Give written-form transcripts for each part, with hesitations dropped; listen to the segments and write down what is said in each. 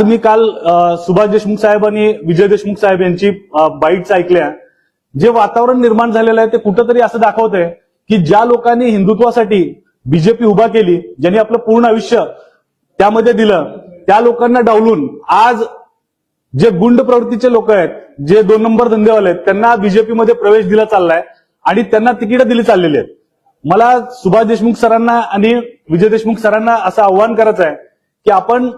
मी काल सुभाष देशमुख साहेब आणि विजय देशमुख साहेब यांची बाईट्स ऐकल्या. जे वातावरण निर्माण झालेलं आहे ते कुठंतरी असं दाखवतंय की ज्या लोकांनी हिंदुत्वासाठी बीजेपी उभा केली, ज्यांनी आपलं पूर्ण आयुष्य त्यामध्ये दिलं, त्या लोकांना डावलून आज जे गुंड प्रवृत्तीचे लोक आहेत, जे 2 नंबर धंदेवाले आहेत, त्यांना बीजेपीमध्ये प्रवेश दिला चाललाय आणि त्यांना तिकीट दिली चाललेली आहेत. मला सुभाष देशमुख सरांना आणि विजय देशमुख सरांना असं आव्हान करायचं आहे की आपण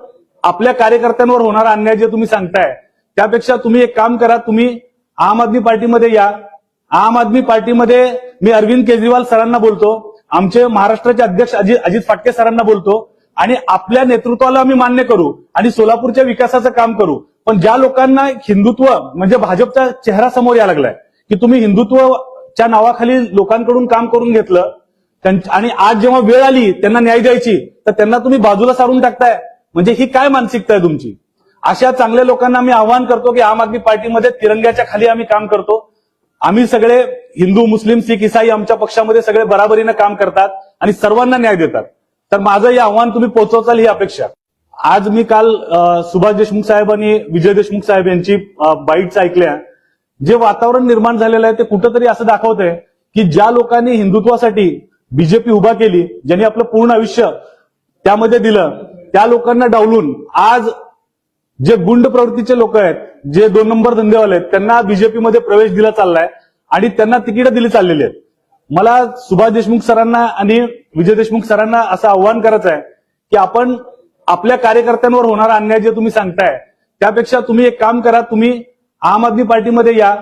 आपल्या कार्यकर्त्यांवर होणारा अन्याय जे तुम्ही सांगताय त्यापेक्षा तुम्ही एक काम करा, तुम्ही आम आदमी पार्टीमध्ये या. आम आदमी पार्टीमध्ये मी अरविंद केजरीवाल सरांना बोलतो, आमचे महाराष्ट्राचे अध्यक्ष अजित फाटके सरांना बोलतो आणि आपल्या नेतृत्वाला आम्ही मान्य करू आणि सोलापूरच्या विकासाचं काम करू. पण ज्या लोकांना हिंदुत्व म्हणजे भाजपचा चेहरा समोर यायला लागलाय की तुम्ही हिंदुत्वच्या नावाखाली लोकांकडून काम करून घेतलं आणि आज जेव्हा वेळ आली त्यांना न्याय द्यायची तर त्यांना तुम्ही बाजूला सारून टाकताय, म्हणजे ही काय मानसिकता आहे तुमची? अशा चांगल्या लोकांना मी आवाहन करतो की आम आदमी पार्टीमध्ये तिरंग्याच्या खाली आम्ही काम करतो. आम्ही सगळे हिंदू, मुस्लिम, शीख, ईसाई आमच्या पक्षामध्ये सगळे बराबरीनं काम करतात आणि सर्वांना न्याय देतात. तर माझं हे आव्हान तुम्ही पोहोचवचाल ही अपेक्षा. आज मी काल सुभाष देशमुख साहेब आणि विजय देशमुख साहेब यांची बाईट्स ऐकल्या. जे वातावरण निर्माण झालेलं आहे ते कुठंतरी असं दाखवतंय की ज्या लोकांनी हिंदुत्वासाठी बीजेपी उभा केली, ज्यांनी आपलं पूर्ण आयुष्य त्यामध्ये दिलं, त्या लोकांना डावलून आज जे गुंड प्रवृत्तीचे लोक आहेत, जे 2 नंबर धंदेवाले आहेत, त्यांना बीजेपीमध्ये प्रवेश दिला चाललाय आणि त्यांना तिकीट दिली चाललेली आहेत. मला सुभाष देशमुख सरांना आणि विजय देशमुख सरांना असं आव्हान करायचं आहे की आपण आपल्या कार्यकर्त्यांवर होणारा अन्याय जे तुम्ही सांगताय त्यापेक्षा तुम्ही एक काम करा, तुम्ही आम आदमी पार्टीमध्ये या.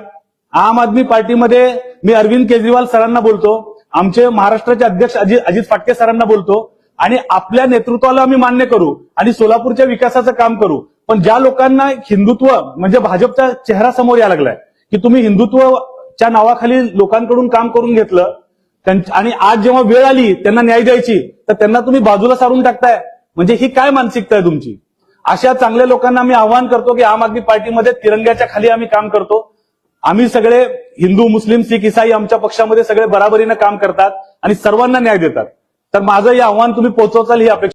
आम आदमी पार्टीमध्ये मी अरविंद केजरीवाल सरांना बोलतो, आमचे महाराष्ट्राचे अध्यक्ष अजित फाटके सरांना बोलतो आणि आपल्या नेतृत्वाला आम्ही मान्य करू आणि सोलापूरच्या विकासाचं काम करू. पण ज्या लोकांना हिंदुत्व म्हणजे भाजपचा चेहरा समोर यायला लागलाय की तुम्ही हिंदुत्वच्या नावाखाली लोकांकडून काम करून घेतलं आणि आज जेव्हा वेळ आली त्यांना न्याय द्यायची तर त्यांना तुम्ही बाजूला सारून टाकताय, म्हणजे ही काय मानसिकता आहे तुमची? अशा चांगल्या लोकांना मी आवाहन करतो की आम आदमी पार्टीमध्ये तिरंग्याच्या खाली आम्ही काम करतो. आम्ही सगळे हिंदू, मुस्लिम, शीख, ईसाई आमच्या पक्षामध्ये सगळे बराबरीनं काम करतात आणि सर्वांना न्याय देतात. तर माझं हे आव्हान तुम्ही पोहोचवचाल ही अपेक्षा.